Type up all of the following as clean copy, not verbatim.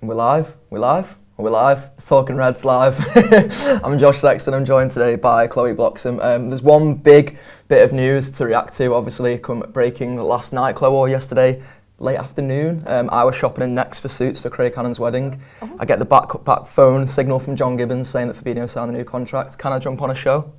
We're live. It's Talking Reds live. I'm Josh Sexton. I'm joined today by Chloe Bloxam. There's one big bit of news to react to, obviously, breaking last night, Chloe, or yesterday, late afternoon. I was shopping in Next for suits for Craig Cannon's wedding. Oh. I get the back phone signal from John Gibbons saying that Fabinho signed a new contract. Can I jump on a show?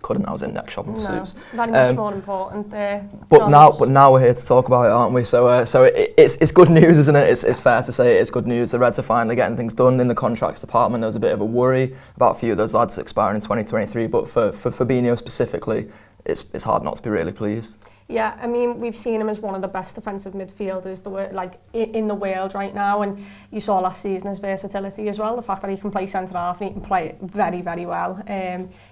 Couldn't. I was in Next shopping for suits. Very much more important there. But now we're here to talk about it, aren't we? So it's good news, isn't it? It's fair to say it's good news. The Reds are finally getting things done in the contracts department. There was a bit of a worry about a few of those lads expiring in 2023, but for Fabinho specifically, it's hard not to be really pleased. Yeah, I mean, we've seen him as one of the best defensive midfielders in the world right now, and you saw last season his versatility as well, the fact that he can play centre-half and he can play it very, very well.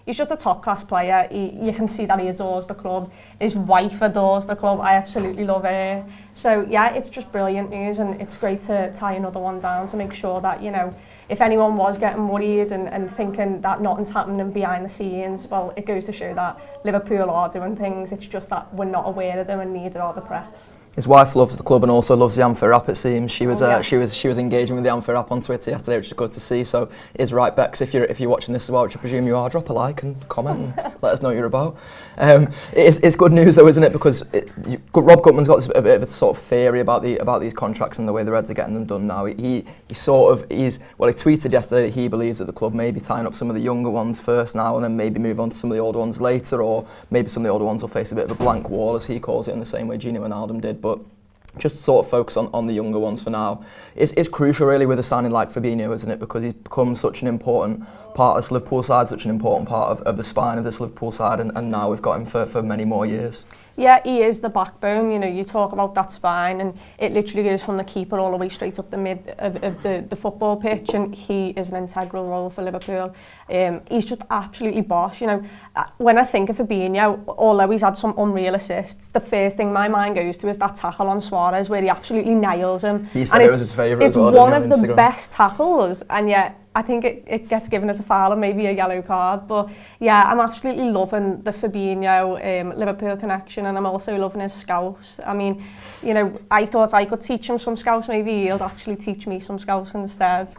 He's just a top-class player. You can see that he adores the club. His wife adores the club. I absolutely love her. So, yeah, it's just brilliant news, and it's great to tie another one down to make sure that, you know, if anyone was getting worried and thinking that nothing's happening behind the scenes, well, it goes to show that Liverpool are doing things. It's just that we're not aware of them, and neither are the press. His wife loves the club and also loves the Anfield Wrap, it seems. She was engaging with the Anfield Wrap on Twitter yesterday, which is good to see. So is right, Bex, if you're watching this as well, which I presume you are, drop a like and comment and let us know what you're about. It's good news though, isn't it? Because Rob Gutman's got a bit of a sort of theory about these contracts and the way the Reds are getting them done now. He tweeted yesterday that he believes that the club may be tying up some of the younger ones first now and then maybe move on to some of the older ones later, or maybe some of the older ones will face a bit of a blank wall, as he calls it, in the same way Gino Wijnaldum did. But just sort of focus on the younger ones for now. It's crucial really with a signing like Fabinho, isn't it? Because he's become such an important part of this Liverpool side, such an important part of the spine of this Liverpool side, and now we've got him for many more years. Yeah, he is the backbone. You know, you talk about that spine, and it literally goes from the keeper all the way straight up the mid of the football pitch, and he is an integral role for Liverpool. He's just absolutely boss. You know, when I think of Fabinho, although he's had some unreal assists, the first thing my mind goes to is that tackle on Suarez where he absolutely nails him. He said it was his favourite as well. It's one of the best tackles, and yet I think it gets given as a foul and maybe a yellow card. But yeah, I'm absolutely loving the Fabinho Liverpool connection, and I'm also loving his Scouse. I mean, you know, I thought I could teach him some Scouse. Maybe he'll actually teach me some Scouse instead.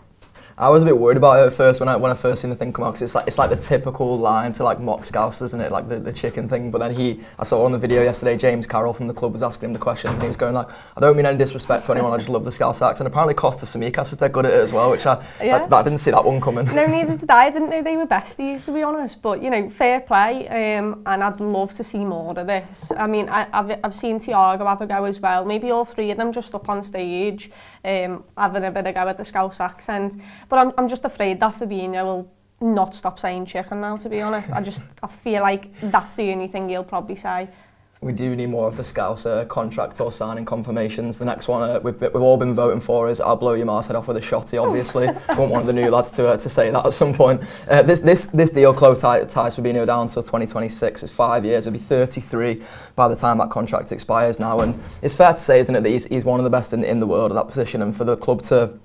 I was a bit worried about it at first when I first seen the thing come out, because it's like the typical line to like mock Scouse, isn't it? Like the chicken thing. But then I saw on the video yesterday, James Carroll from the club was asking him the question, and he was going like, I don't mean any disrespect to anyone, I just love the Scouse accent. And apparently Costa Simikas is dead good at it as well, which I didn't see that one coming. No, neither did I. I didn't know they were besties, to be honest. But you know, fair play, and I'd love to see more of this. I mean, I've seen Thiago have a go as well. Maybe all three of them just up on stage, having a bit of go at the Scouse accent. But I'm just afraid that Fabinho will not stop saying chicken now, to be honest. I feel like that's the only thing he'll probably say. We do need more of the Scouse contract or signing confirmations. The next one we've all been voting for is I'll blow your Mars head off with a shotty, obviously. We want one of the new lads to say that at some point. This deal, Chloe, ties Fabinho down until 2026. It's 5 years. He'll be 33 by the time that contract expires now. And it's fair to say, isn't it, that he's one of the best in the world at that position, and for the club to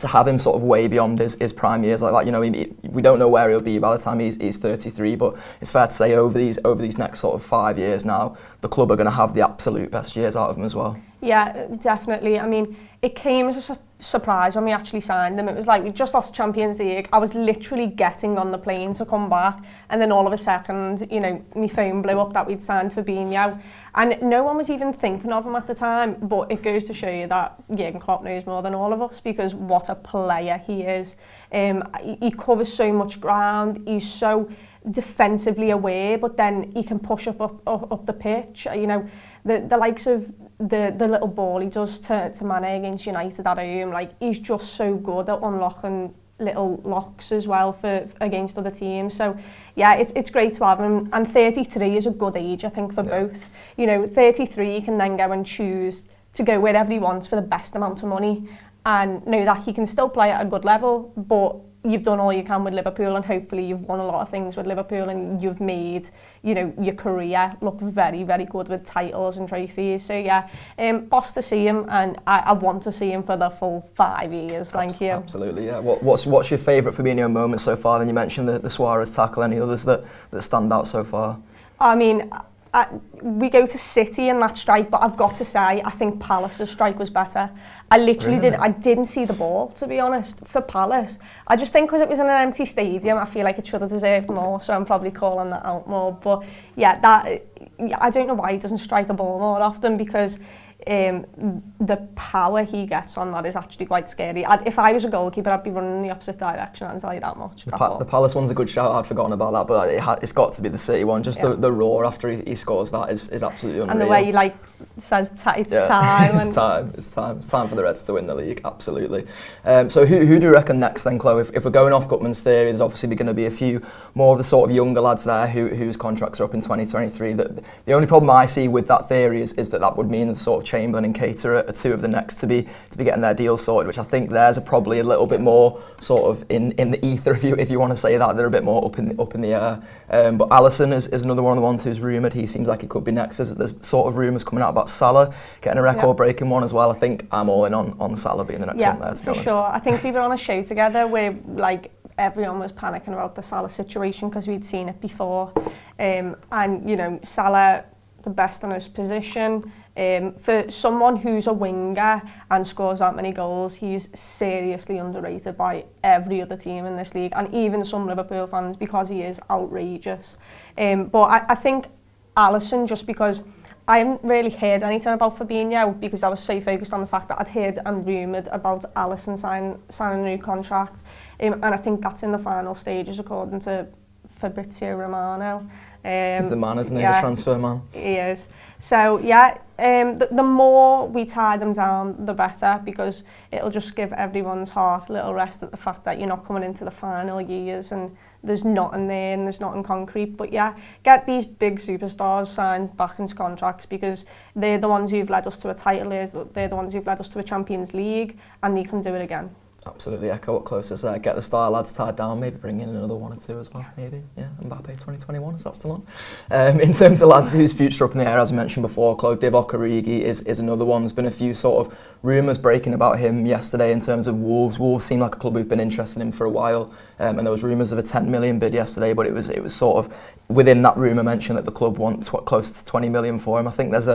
have him sort of way beyond his prime years like that, you know, we don't know where he'll be by the time he's 33, but it's fair to say over these next sort of 5 years now, the club are going to have the absolute best years out of him as well. Yeah, definitely. I mean, it came as a surprise when we actually signed him. It was like we just lost Champions League. I was literally getting on the plane to come back, and then all of a second, you know, my phone blew up that we'd signed Fabinho, and no one was even thinking of him at the time. But it goes to show you that Jurgen Klopp knows more than all of us, because what a player he is. He covers so much ground. He's so defensively aware, but then he can push up the pitch. You know, the likes of the little ball he does to Mane against United at home, like he's just so good at unlocking little locks as well for against other teams. So yeah, it's great to have him, and 33 is a good age, I think, for both. You know, 33 he can then go and choose to go wherever he wants for the best amount of money, and know that he can still play at a good level, but you've done all you can with Liverpool, and hopefully you've won a lot of things with Liverpool, and you've made, you know, your career look very, very good with titles and trophies. So yeah, boss to see him, and I want to see him for the full 5 years. Thank you. Absolutely, yeah. What's your favourite Fabinho moment so far? Then you mentioned the Suarez tackle. Any others that stand out so far? I mean, we go to City in that strike, but I've got to say, I think Palace's strike was better. I literally didn't see the ball, to be honest, for Palace. I just think because it was in an empty stadium, I feel like it should have deserved more, so I'm probably calling that out more. But yeah, I don't know why he doesn't strike a ball more often, because the power he gets on that is actually quite scary. If I was a goalkeeper, I'd be running in the opposite direction, I'll tell you that much. The Palace one's a good shout, I'd forgotten about that, but it's got to be the City one. Just the roar after he scores that is absolutely unreal. And the way he says it's time. It's time for the Reds to win the league, absolutely. So who do you reckon next then, Chloe? If we're going off Gutman's theory, there's obviously going to be a few more of the sort of younger lads there whose contracts are up in 2023. The only problem I see with that theory is that would mean the sort of Chamberlain and Cater are two of the next to be getting their deals sorted, which I think theirs are probably a little bit more sort of in the ether, if you want to say that. They're a bit more up in the air. But Alisson is another one of the ones who's rumoured. He seems like he could be next. There's sort of rumours coming out about Salah getting a record-breaking one as well. I think I'm all in on Salah being the next one there, to be honest. Yeah, for sure. I think we were on a show together where everyone was panicking about the Salah situation because we'd seen it before. And Salah, the best in his position. For someone who's a winger and scores that many goals, he's seriously underrated by every other team in this league, and even some Liverpool fans, because he is outrageous. But I think Alisson, just because I haven't really heard anything about Fabinho, because I was so focused on the fact that I'd heard and rumoured about Alisson signing a new contract, and I think that's in the final stages according to Fabrizio Romano. He's the man, isn't he? The transfer man. He is. So yeah, the more we tie them down, the better, because it'll just give everyone's heart a little rest at the fact that you're not coming into the final years and there's nothing there and there's nothing concrete. But yeah, get these big superstars signed back into contracts, because they're the ones who've led us to a title, they're the ones who've led us to a Champions League, and they can do it again. Absolutely echo what Chloe says there. Get the star lads tied down, maybe bring in another one or two as well, maybe. Yeah, Mbappe 2021, is that still on? In terms of lads whose future up in the air, as I mentioned before, Chloe, Divock Origi is another one. There's been a few sort of rumours breaking about him yesterday in terms of Wolves. Wolves seem like a club who've been interested in him for a while, and there was rumours of a 10 million bid yesterday, but it was sort of within that rumour mentioned that the club want close to 20 million for him. I think there's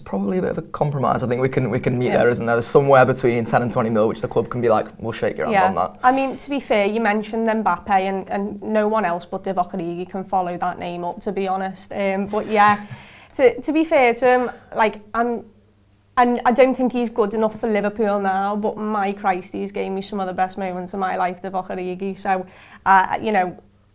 probably a bit of a compromise. I think we can meet there, isn't there? There's somewhere between 10 and 20 mil, which the club can be like, we'll shake your hand on that. I mean, to be fair, you mentioned Mbappe, and no one else but Divock Origi can follow that name up, to be honest. But yeah, to be fair to him, and I don't think he's good enough for Liverpool now, but my Christ, he's gave me some of the best moments of my life, Divock Origi. So,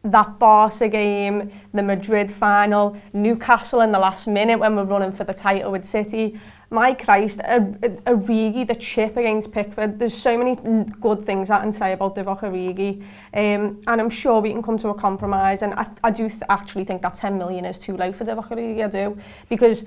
that Barca game, the Madrid final, Newcastle in the last minute when we're running for the title with City. My Christ, Origi, the chip against Pickford. There's so many good things I can say about Divock Origi, and I'm sure we can come to a compromise. And I do actually think that 10 million is too low for Divock Origi. I do, because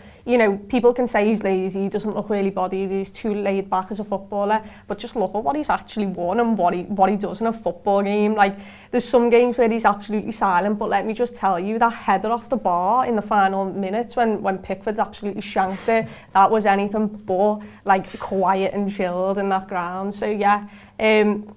people can say he's lazy, he doesn't look really bodied, he's too laid back as a footballer. But just look at what he's actually won and what he does in a football game. Like, there's some games where he's absolutely silent, but let me just tell you, that header off the bar in the final minutes when Pickford's absolutely shanked it, that was anything but quiet and chilled in that ground. So yeah,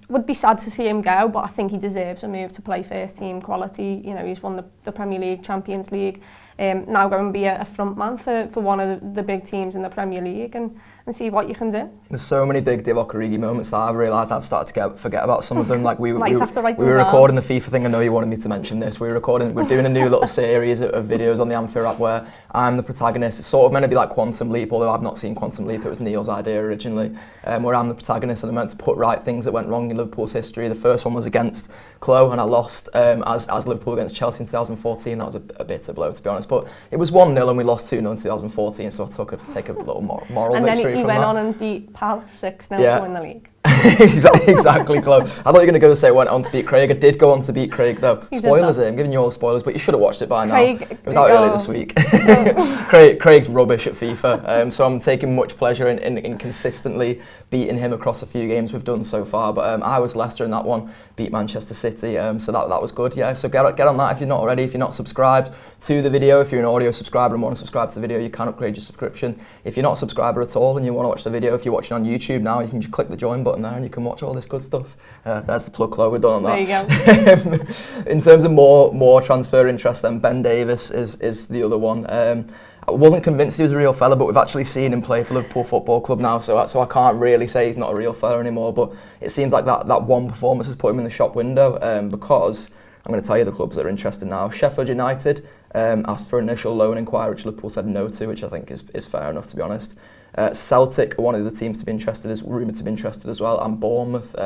would be sad to see him go, but I think he deserves a move to play first team quality. He's won the Premier League, Champions League. Now go and be a front man for one of the big teams in the Premier League and see what you can do. There's so many big Divock Origi moments that I've realised I've started to forget about some of them. Like we were recording the FIFA thing. I know you wanted me to mention this. We're doing a new little series of videos on the Anfield Wrap where I'm the protagonist. It's sort of meant to be like Quantum Leap, although I've not seen Quantum Leap. It was Neil's idea originally, where I'm the protagonist and I'm meant to put right things that went wrong in Liverpool's history. The first one was against Chloe, and I lost as Liverpool against Chelsea in 2014. That was a bitter blow, to be honest. But it was 1-0 and we lost 2-0 in 2014, so I take a little moral and victory then he from went that. on and beat Palace 6-0 to win the league. Exactly, Chloe. I thought you were going to go and say went on to beat Craig. I did go on to beat Craig, though. Spoilers here. I'm giving you all the spoilers, but you should have watched it by now. It was out early this week. Craig's rubbish at FIFA, so I'm taking much pleasure in consistently beating him across a few games we've done so far. But I was Leicester in that one, beat Manchester City, so that was good. Yeah, so get on that if you're not already. If you're not subscribed to the video, if you're an audio subscriber and want to subscribe to the video, you can upgrade your subscription. If you're not a subscriber at all and you want to watch the video, if you're watching on YouTube now, you can just click the join button there. there and you can watch all this good stuff. There's the plug, Chloe, we're done on that. There you go. In terms of more transfer interest, then Ben Davies is the other one. I wasn't convinced he was a real fella, but we've actually seen him play for Liverpool Football Club now, so I can't really say he's not a real fella anymore. But it seems like that one performance has put him in the shop window, because I'm going to tell you the clubs that are interested now. Sheffield United asked for initial loan inquiry, which Liverpool said no to, which I think is fair enough, to be honest. Celtic are one of the teams to be interested, is rumoured to be interested as well, and Bournemouth.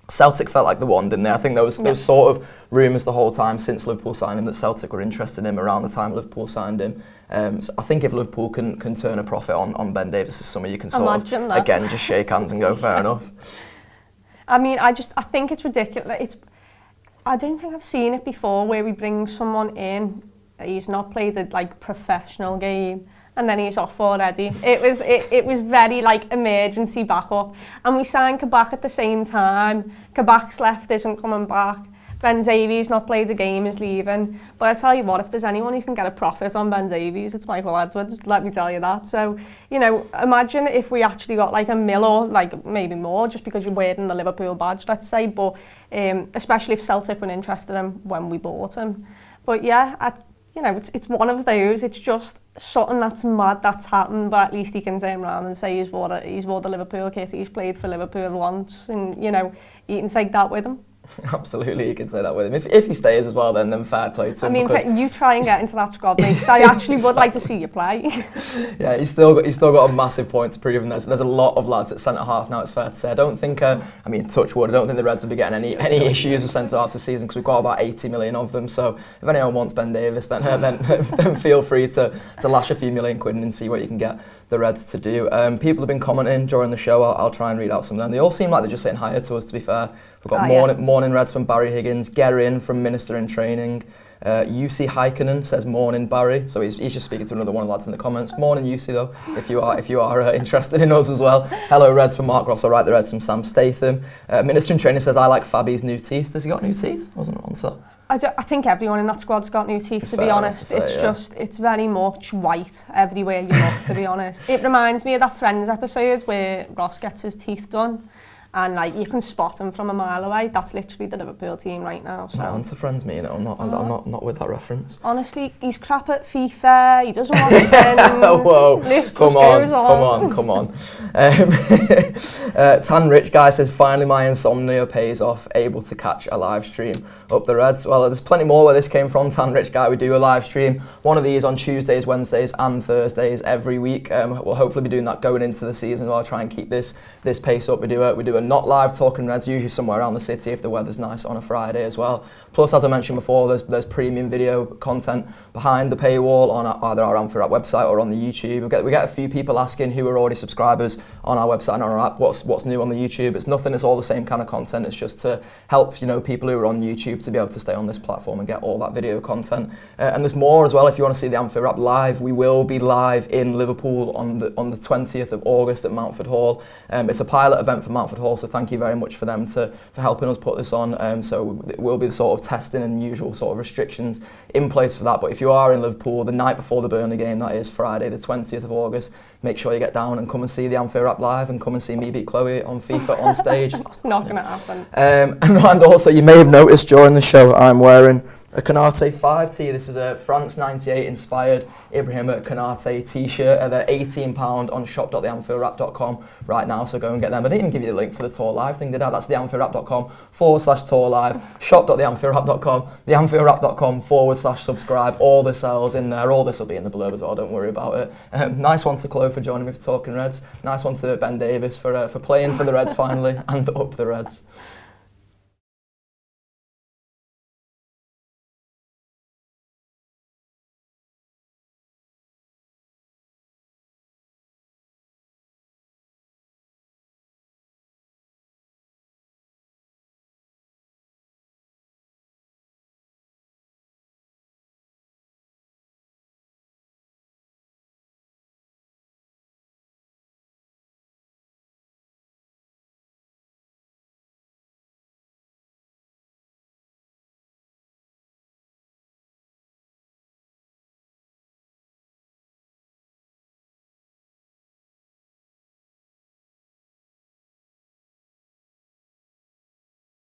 Celtic felt like the one, didn't they? I think there was sort of rumours the whole time since Liverpool signed him that Celtic were interested in him around the time Liverpool signed him. So I think if Liverpool can turn a profit on Ben Davies this summer, you can sort of, again, just shake hands and go, fair enough. I mean, I think it's ridiculous. I don't think I've seen it before where we bring someone in, he's not played a professional game, and then he's off already. It was very emergency backup, and we signed Kabak at the same time. Kabak's left, isn't coming back. Ben Davies not played a game, is leaving. But I tell you what, if there's anyone who can get a profit on Ben Davies, it's Michael Edwards, let me tell you that. So, imagine if we actually got a mil or maybe more, just because you're wearing the Liverpool badge, let's say. But especially if Celtic were interested in him when we bought him. But yeah, it's one of those. It's just something that's mad that's happened, but at least he can turn around and say he's wore the Liverpool kit, he's played for Liverpool once, and you can take that with him. Absolutely, you can say that with him. If he stays as well, then fair play to him. I mean, you try and get into that squad, mate, because I actually would like to see you play. Yeah, he's still got a massive point to prove, and there's a lot of lads at centre half now. It's fair to say. I don't think, touch wood, I don't think the Reds will be getting any issues with centre halves this season, because we've got about 80 million of them. So if anyone wants Ben Davies, then feel free to lash a few million quid and see what you can get the Reds to do. People have been commenting during the show. I'll try and read out some of them. They all seem like they're just saying hi to us, to be fair. We've got morning Reds from Barry Higgins, Gerin from Minister in Training, UC Heikkinen says morning Barry, so he's just speaking to another one of the lads in the comments. Morning UC though, if you are interested in us as well. Hello Reds from Mark Ross, alright, the Reds from Sam Statham. Minister in Training says I like Fabby's new teeth. Has he got new teeth? Wasn't on set. I think everyone in that squad's got new teeth, to be honest. It's very much white everywhere you look, to be honest. It reminds me of that Friends episode where Ross gets his teeth done, and you can spot him from a mile away. That's literally the Liverpool team right now. So. Not onto Friends, me, I'm not with that reference. Honestly, he's crap at FIFA. He doesn't want friends. Whoa, come on. Tan Rich Guy says, finally my insomnia pays off, able to catch a live stream up the Reds. Well, there's plenty more where this came from. Tan Rich Guy, we do a live stream, one of these on Tuesdays, Wednesdays and Thursdays every week. We'll hopefully be doing that going into the season. I'll try and keep this pace up. We do a not live talking Reds, usually somewhere around the city if the weather's nice on a Friday as well. Plus, as I mentioned before, there's premium video content behind the paywall on either our Anfield Wrap website or on the YouTube. We get a few people asking who are already subscribers on our website and on our app, what's new on the YouTube. It's nothing, it's all the same kind of content. It's just to help people who are on YouTube to be able to stay on this platform and get all that video content. And there's more as well. If you want to see the Anfield Wrap live, we will be live in Liverpool on the 20th of August at Mountford Hall. It's a pilot event for Mountford Hall, so thank you very much for them for helping us put this on. So it will be the sort of testing and usual sort of restrictions in place for that. But if you are in Liverpool the night before the Burnley game, that is Friday the 20th of August, make sure you get down and come and see the Anfield Wrap live and come and see me beat Chloe on FIFA on stage. It's not going to happen. And also, you may have noticed during the show I'm wearing a Canate 5 tee. This is a France 98 inspired Ibrahim Canate t-shirt. They're £18 on shop.theanfieldwrap.com right now, so go and get them. I didn't even give you the link for the tour live thing, did I? That's theanfieldwrap.com/tour live, shop.theanfieldwrap.com, theanfieldwrap.com/subscribe. All the sales in there. All this will be in the blurb as well, don't worry about it. Nice one to Chloe for joining me for Talking Reds. Nice one to Ben Davies for playing for the Reds finally and up the Reds.